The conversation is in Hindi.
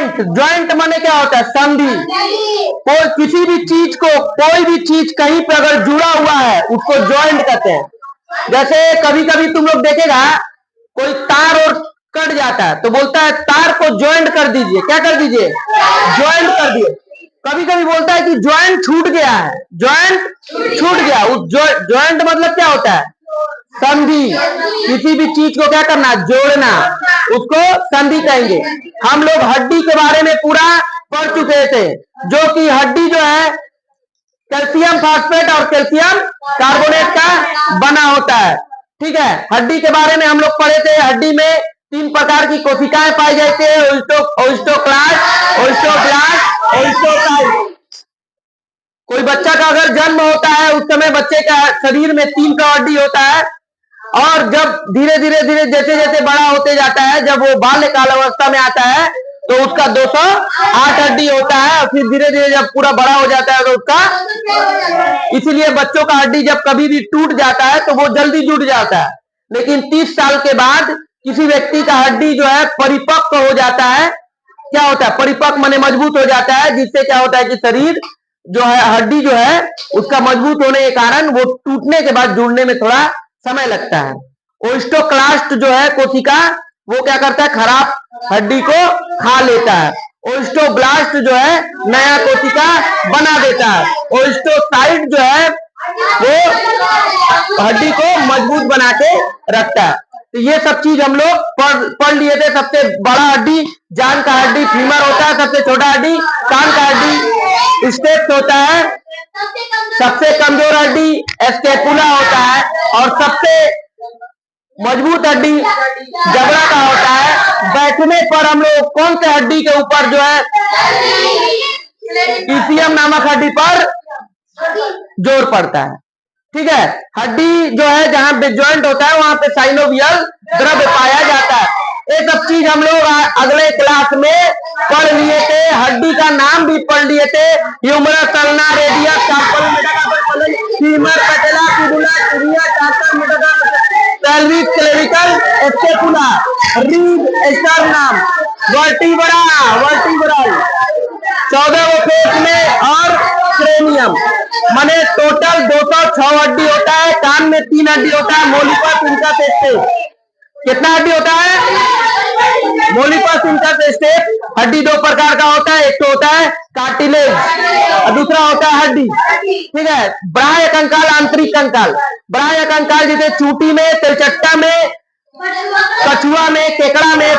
ज्वाइंट, ज्वाइंट माने क्या होता है? संधि। कोई किसी भी चीज को, कोई भी चीज कहीं पे अगर जुड़ा हुआ है उसको ज्वाइंट कहते हैं। जैसे कभी कभी तुम लोग देखेगा कोई तार और कट जाता है तो बोलता है तार को ज्वाइंट कर दीजिए। क्या कर दीजिए? ज्वाइंट कर दिए। कभी कभी बोलता है कि ज्वाइंट छूट गया है, ज्वाइंट छूट गया। उस ज्वाइंट मतलब क्या होता है? संधि। किसी भी चीज को क्या करना? जोड़ना, उसको संधि कहेंगे। हम लोग हड्डी के बारे में पूरा पढ़ चुके थे, जो कि हड्डी जो है कैल्शियम फास्फेट और कैल्शियम कार्बोनेट का बना होता है। ठीक है, हड्डी के बारे में हम लोग पढ़े थे। हड्डी में 3 प्रकार की कोशिकाएं पाई जाती है, ओस्टोक्लास्ट, ओस्टोब्लास्ट, ओस्टोसाइट। कोई बच्चा का अगर जन्म होता है उस समय बच्चे का शरीर में 3 का हड्डी होता है, और जब धीरे धीरे धीरे जैसे जैसे बड़ा होते जाता है, जब वो बाल्यकाल अवस्था में आता है तो उसका 208 हड्डी होता है, और फिर धीरे धीरे जब पूरा बड़ा हो जाता है तो उसका, इसीलिए बच्चों का हड्डी जब कभी भी टूट जाता है तो वो जल्दी जुड़ जाता है। लेकिन 30 साल के बाद किसी व्यक्ति का हड्डी जो है परिपक्व हो जाता है। क्या होता है? परिपक्व माने मजबूत हो जाता है, जिससे क्या होता है कि शरीर जो है, हड्डी जो है उसका मजबूत होने के कारण वो टूटने के बाद जुड़ने में थोड़ा समय लगता है। ओस्टोक्लास्ट जो है कोशिका, वो क्या करता है? खराब हड्डी को खा लेता है। ओस्टोब्लास्ट जो है नया कोशिका बना देता है। ओस्टोसाइट जो है वो हड्डी को मजबूत बना के रखता है। तो ये सब चीज हम लोग पढ़ लिए थे। सबसे बड़ा हड्डी जान का हड्डी फीमर होता है, सबसे छोटा हड्डी कान का हड्डी स्टेप्स होता है, सबसे कमजोर हड्डी स्कैपुला होता है, और सबसे मजबूत हड्डी जबड़ा का होता है। बैठने पर हम लोग कौन से हड्डी के ऊपर जो है? ईसीएम नामक हड्डी पर जोर पड़ता है। ठीक है, हड्डी जो है जहां पे ज्वाइंट होता है वहां पे साइनोवियल द्रव्य पाया जाता है। ये सब चीज हम लोग अगले क्लास में पढ़ लिए थे। हड्डी का नाम भी पढ़ लिए थे, humerus, ulna, radius, carpal, femur, patella, fibula, tibia, tarsus, metatarsus, pelvic, clavicle, scapula, rib, sternum, vertebra, vertebral, 14 वो फेस में, और क्रेनियम। माने टोटल 206 हड्डी होता है। कान में 3 हड्डी होता है, मोलिपस, इंकस, स्टेप। कितना हड्डी होता है? मोलिपस, इंकस, स्टेप। हड्डी 2 प्रकार का होता है, एक तो होता है कार्टिलेज और दूसरा होता है हड्डी। ठीक है, बाह्य कंकाल, आंतरिक कंकाल। बाह्य कंकाल जैसे चूटी में, तिलचट्टा में, कछुआ में, केकड़ा में